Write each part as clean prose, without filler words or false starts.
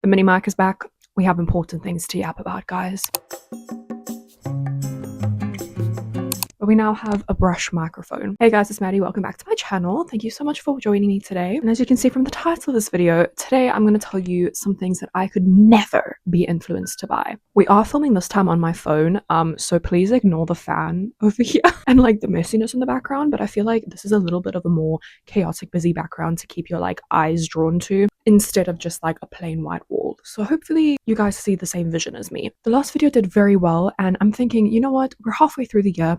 The mini mic is back. We have important things to yap about, guys. But we now have a brush microphone. Hey guys, it's Maddie. Welcome back to my channel. Thank you so much for joining me today. And as you can see from the title of this video, today I'm going to tell you some things that I could never be influenced to buy. We are filming this time on my phone, so please ignore the fan over here and like the messiness in the background, but I feel like this is a little bit of a more chaotic, busy background to keep your like eyes drawn to instead of just like a plain white wall. So hopefully you guys see the same vision as me. The last video did very well, and I'm thinking, you know what, we're halfway through the year,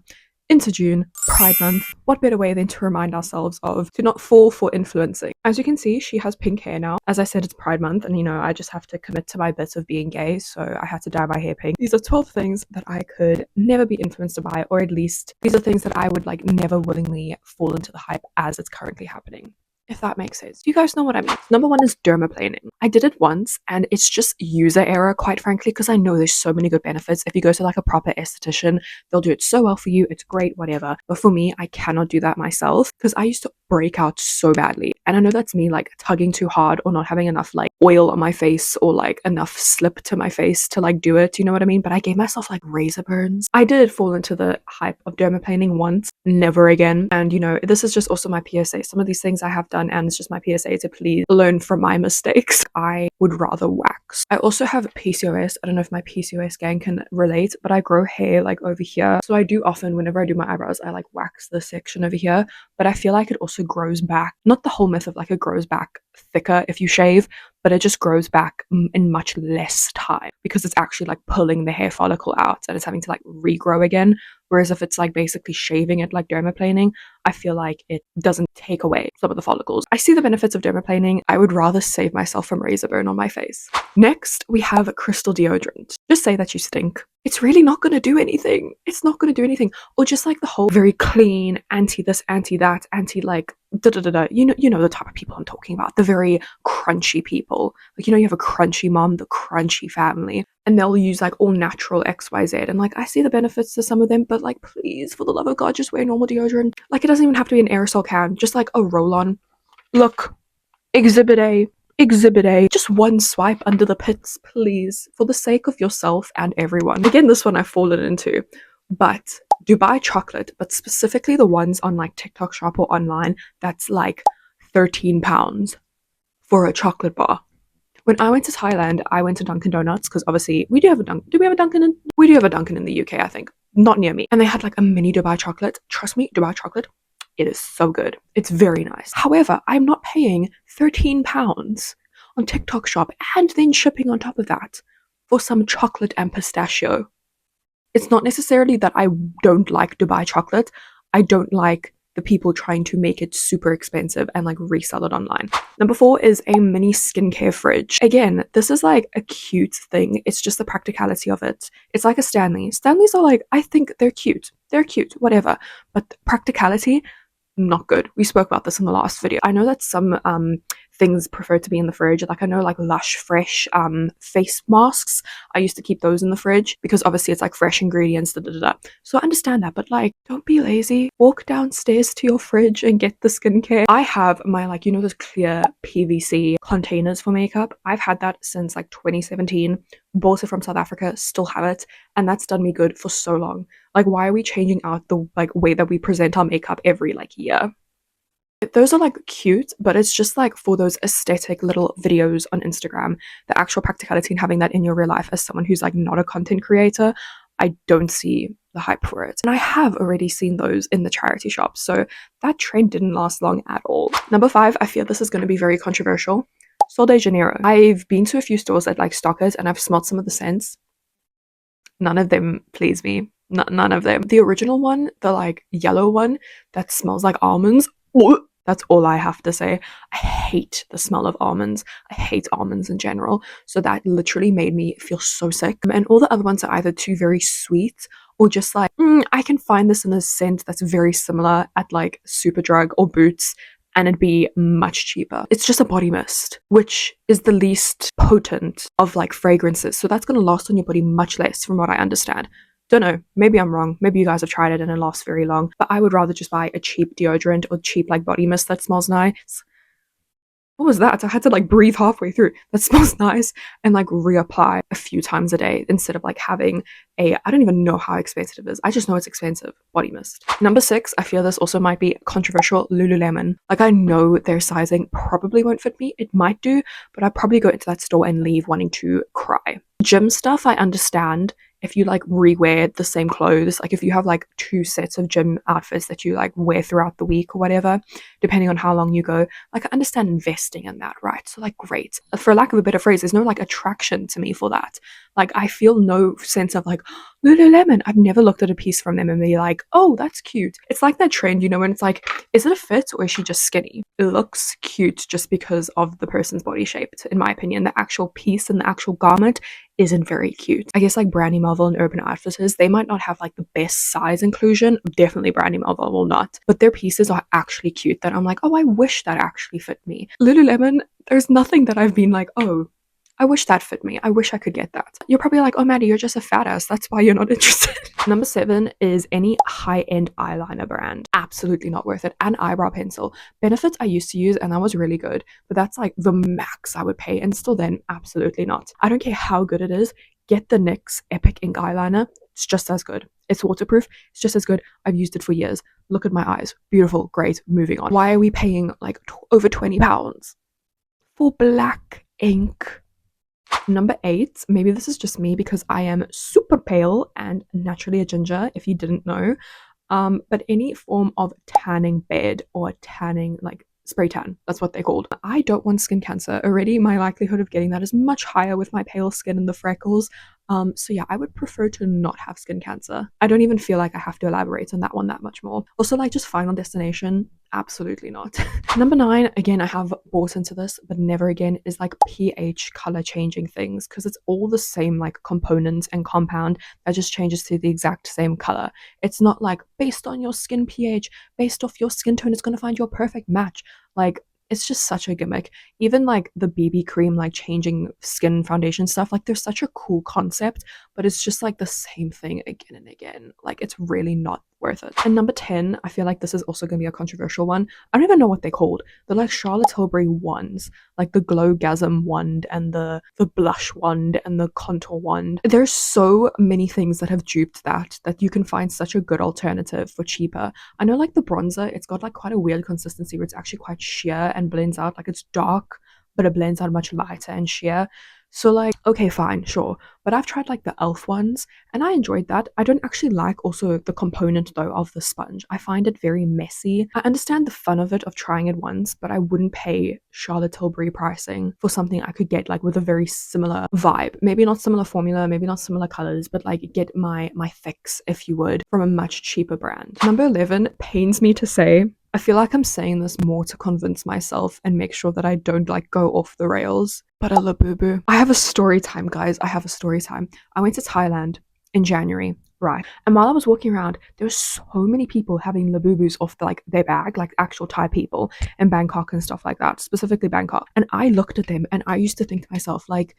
into June, Pride Month. What better way than to remind ourselves of to not fall for influencing? As you can see, she has pink hair now. As I said, it's Pride Month, and you know, I just have to commit to my bit of being gay, so I had to dye my hair pink. These are 12 things that I could never be influenced by, or at least these are things that I would like never willingly fall into the hype as it's currently happening, if that makes sense. You guys know what I mean. Number one is dermaplaning. I did it once and it's just user error, quite frankly, because I know there's so many good benefits. If you go to like a proper esthetician, they'll do it so well for you. It's great, whatever. But for me, I cannot do that myself because I used to break out so badly. And I know that's me like tugging too hard or not having enough like oil on my face or like enough slip to my face to like do it. You know what I mean? But I gave myself like razor burns. I did fall into the hype of dermaplaning once, never again. And you know, this is just also my PSA. Some of these things I have done, and it's just my PSA to please learn from my mistakes. I would rather wax. I also have PCOS. I don't know if my PCOS gang can relate, but I grow hair like over here. So I do often, whenever I do my eyebrows, I like wax this section over here. But I feel like it also grows back. Not the whole myth of like it grows back thicker if you shave, but it just grows back in much less time because it's actually like pulling the hair follicle out and it's having to like regrow again. Whereas if it's like basically shaving it like dermaplaning, I feel like it doesn't take away some of the follicles. I see the benefits of dermaplaning. I would rather save myself from razor burn on my face. Next, we have crystal deodorant. Just say that you stink. It's really not going to do anything. It's not going to do anything. Or just like the whole very clean, anti this, anti that, anti like da-da-da-da. You know the type of people I'm talking about. The very crunchy people. Like, you know, you have a crunchy mom, the crunchy family, and they'll use like all natural XYZ. And like, I see the benefits to some of them, but like, please, for the love of God, just wear normal deodorant. Like, it doesn't even have to be an aerosol can, just like a roll-on. Look, Exhibit A. Exhibit A. Just one swipe under the pits, please, for the sake of yourself and everyone. Again, this one I've fallen into, but Dubai chocolate, but specifically the ones on like TikTok shop or online, that's like £13 for a chocolate bar. When I went to Thailand, I went to Dunkin' Donuts because obviously we do have a Dunkin'. Do we have a Dunkin'? We do have a Dunkin' in the UK, I think. Not near me. And they had like a mini Dubai chocolate. Trust me, Dubai chocolate, it is so good. It's very nice. However, I'm not paying £13 on TikTok shop and then shipping on top of that for some chocolate and pistachio. It's not necessarily that I don't like Dubai chocolate. I don't like the people trying to make it super expensive and like resell it online. Number 4 is a mini skincare fridge. Again, this is like a cute thing. It's just the practicality of it. It's like a Stanley. Stanleys are like, I think they're cute. They're cute, whatever. But practicality, not good. We spoke about this in the last video. I know that some things prefer to be in the fridge. Like I know like Lush Fresh face masks. I used to keep those in the fridge because obviously it's like fresh ingredients, da, da, da, da. So I understand that, but like don't be lazy. Walk downstairs to your fridge and get the skincare. I have my like, you know, those clear PVC containers for makeup. I've had that since like 2017. Bought it from South Africa, still have it, and that's done me good for so long. Like, why are we changing out the like way that we present our makeup every like year? Those are like cute, but it's just like for those aesthetic little videos on Instagram. The actual practicality in having that in your real life as someone who's like not a content creator, I don't see the hype for it. And I have already seen those in the charity shops, so that trend didn't last long at all. Number 5, I feel this is going to be very controversial. Sol de Janeiro. I've been to a few stores that like stock it and I've smelled some of the scents. None of them please me. None of them. The original one, the like yellow one that smells like almonds. That's all I have to say. I hate the smell of almonds. I hate almonds in general. So that literally made me feel so sick. And all the other ones are either too very sweet or just like, I can find this in a scent that's very similar at like Superdrug or Boots, and it'd be much cheaper. It's just a body mist, which is the least potent of like fragrances. So that's going to last on your body much less from what I understand. Don't know, maybe I'm wrong. Maybe you guys have tried it and it lasts very long. But I would rather just buy a cheap deodorant or cheap like body mist that smells nice. what was that? I had to like breathe halfway through. That smells nice. And like reapply a few times a day instead of like having I don't even know how expensive it is. I just know it's expensive. Body mist. Number 6, I feel this also might be controversial, Lululemon. Like I know their sizing probably won't fit me. It might do, but I'd probably go into that store and leave wanting to cry. Gym stuff, I understand. If you like rewear the same clothes, like if you have like 2 sets of gym outfits that you like wear throughout the week or whatever, depending on how long you go, like I understand investing in that, right? So like great. For lack of a better phrase, there's no like attraction to me for that. Like I feel no sense of like Lululemon. I've never looked at a piece from them and be like, oh, that's cute. It's like that trend, you know, when it's like, is it a fit or is she just skinny? It looks cute just because of the person's body shape. In my opinion, the actual piece and the actual garment isn't very cute. I guess like Brandy Melville and Urban Outfitters, they might not have like the best size inclusion. Definitely Brandy Melville will not. But their pieces are actually cute that I'm like, oh, I wish that actually fit me. Lululemon, there's nothing that I've been like, oh, I wish that fit me. I wish I could get that. You're probably like, oh, Maddie, you're just a fat ass. That's why you're not interested. Number 7 is any high-end eyeliner brand. Absolutely not worth it. And eyebrow pencil. Benefits I used to use and that was really good. But that's like the max I would pay. And still then, absolutely not. I don't care how good it is. Get the NYX Epic Ink Eyeliner. It's just as good. It's waterproof. It's just as good. I've used it for years. Look at my eyes. Beautiful. Great. Moving on. Why are we paying like over £20 for black ink? Number 8, maybe this is just me because I am super pale and naturally a ginger, if you didn't know, but any form of tanning bed or tanning, like spray tan, that's what they're called. I don't want skin cancer. Already my likelihood of getting that is much higher with my pale skin and the freckles. So yeah, I would prefer to not have skin cancer. I don't even feel like I have to elaborate on that one that much more. Also, like just Final Destination, absolutely not. Number 9, again, I have bought into this, but never again, is like pH color changing things, because it's all the same like components and compound that just changes to the exact same color. It's not like based on your skin pH, based off your skin tone, it's going to find your perfect match. Like, it's just such a gimmick. Even like the BB cream, like changing skin foundation stuff, like there's such a cool concept, but it's just like the same thing again and again. Like it's really not worth it. And number 10, I feel like this is also gonna be a controversial one. I don't even know what they're called. They're like Charlotte Tilbury wands, like the Glowgasm wand and the blush wand and the contour wand. There's so many things that have duped that you can find such a good alternative for cheaper. I know like the bronzer, it's got like quite a weird consistency where it's actually quite sheer and blends out. Like it's dark, but it blends out much lighter and sheer. So like, okay, fine, sure. But I've tried like the e.l.f. ones and I enjoyed that. I don't actually like also the component though of the sponge. I find it very messy. I understand the fun of it, of trying it once, but I wouldn't pay Charlotte Tilbury pricing for something I could get like with a very similar vibe. Maybe not similar formula, maybe not similar colors, but like get my fix, if you would, from a much cheaper brand. Number 11, pains me to say, I feel like I'm saying this more to convince myself and make sure that I don't like go off the rails, but a Labubu. I have a story time, guys. I have a story time. I went to Thailand in January, right? And while I was walking around, there were so many people having Labubus off their bag, like actual Thai people in Bangkok and stuff like that, specifically Bangkok. And I looked at them and I used to think to myself, like,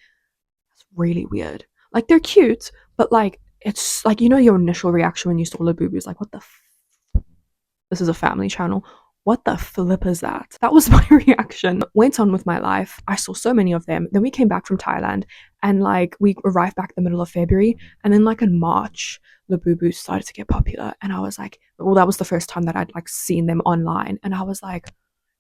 that's really weird. Like they're cute, but like, it's like, you know, your initial reaction when you saw Labubus, like, what the this is a family channel. What the flip is that? That was my reaction. Went on with my life. I saw so many of them. Then we came back from Thailand and like we arrived back the middle of February. And then like in March, Labubu started to get popular. And I was like, well, that was the first time that I'd like seen them online. And I was like,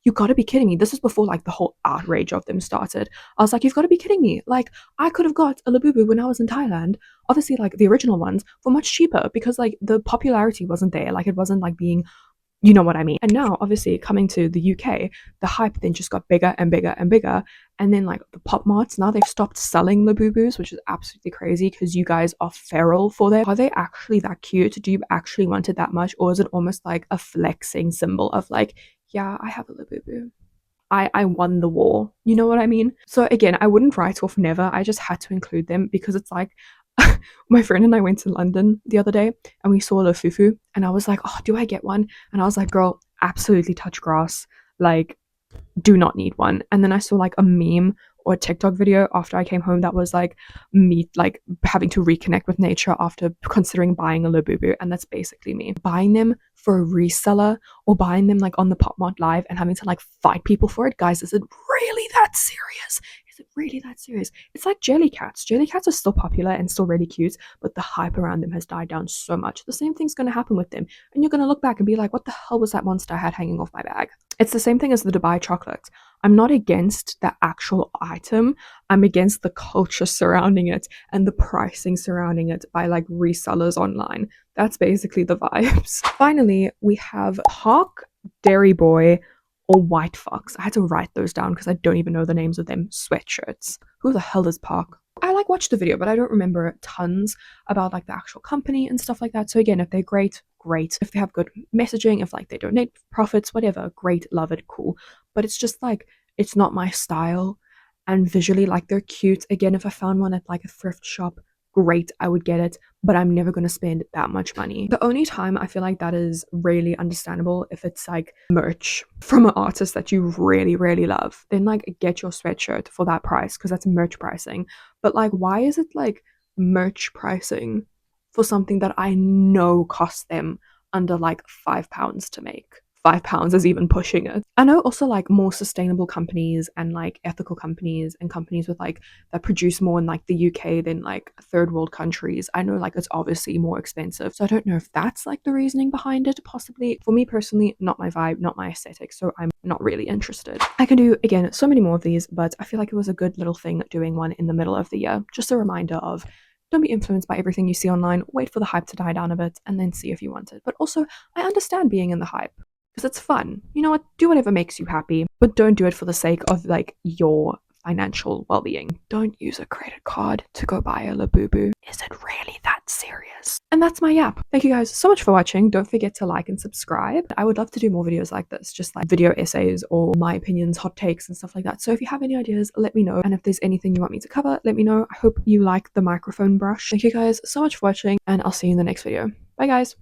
you gotta be kidding me. This is before like the whole outrage of them started. I was like, you've got to be kidding me. Like I could have got a Labubu when I was in Thailand. Obviously like the original ones for much cheaper because like the popularity wasn't there. Like it wasn't like being, you know what I mean? And now, obviously, coming to the UK, the hype then just got bigger and bigger and bigger. And then, like, the pop marts, now they've stopped selling Labubus, which is absolutely crazy because you guys are feral for them. Are they actually that cute? Do you actually want it that much? Or is it almost like a flexing symbol of, like, yeah, I have a Labubu. I won the war. You know what I mean? So, again, I wouldn't write off never. I just had to include them because it's like, my friend and I went to London the other day and we saw a fufu and I was like, oh, do I get one? And I was like, girl, absolutely touch grass. Like, do not need one. And then I saw like a meme or a TikTok video after I came home that was like me like having to reconnect with nature after considering buying a Labubu, and that's basically me buying them for a reseller or buying them like on the Pop Mart Live and having to like fight people for it. Guys, is it really that serious? Is it really that serious? It's like jelly cats. Jelly cats are still popular and still really cute, but the hype around them has died down so much. The same thing's going to happen with them, and you're going to look back and be like, what the hell was that monster I had hanging off my bag? It's the same thing as the Dubai chocolates. I'm not against the actual item, I'm against the culture surrounding it and the pricing surrounding it by like resellers online. That's basically the vibes. Finally, we have Park, Dairy Boy, or White Fox. I had to write those down because I don't even know the names of them sweatshirts. Who the hell is Park? I like watched the video, but I don't remember tons about like the actual company and stuff like that. So again, if they're great, great. If they have good messaging, if like they donate profits, whatever, great, love it, cool. But it's just like, it's not my style. And visually, like they're cute. Again, if I found one at like a thrift shop, great, I would get it, but I'm never going to spend that much money. The only time I feel like that is really understandable if it's like merch from an artist that you really, really love, then like get your sweatshirt for that price because that's merch pricing. But like, why is it like merch pricing for something that I know costs them under like £5 to make? £5 is even pushing it. I know also like more sustainable companies and like ethical companies and companies with like that produce more in like the UK than like third world countries. I know like it's obviously more expensive. So I don't know if that's like the reasoning behind it, possibly. For me personally, not my vibe, not my aesthetic. So I'm not really interested. I can do again so many more of these, but I feel like it was a good little thing doing one in the middle of the year. Just a reminder of don't be influenced by everything you see online. Wait for the hype to die down a bit and then see if you want it. But also, I understand being in the hype because it's fun. You know what? Do whatever makes you happy, but don't do it for the sake of like your financial well-being. Don't use a credit card to go buy a Labubu. Is it really that serious? And that's my yap. Thank you guys so much for watching. Don't forget to like and subscribe. I would love to do more videos like this, just like video essays or my opinions, hot takes and stuff like that. So if you have any ideas, let me know. And if there's anything you want me to cover, let me know. I hope you like the microphone brush. Thank you guys so much for watching, and I'll see you in the next video. Bye guys.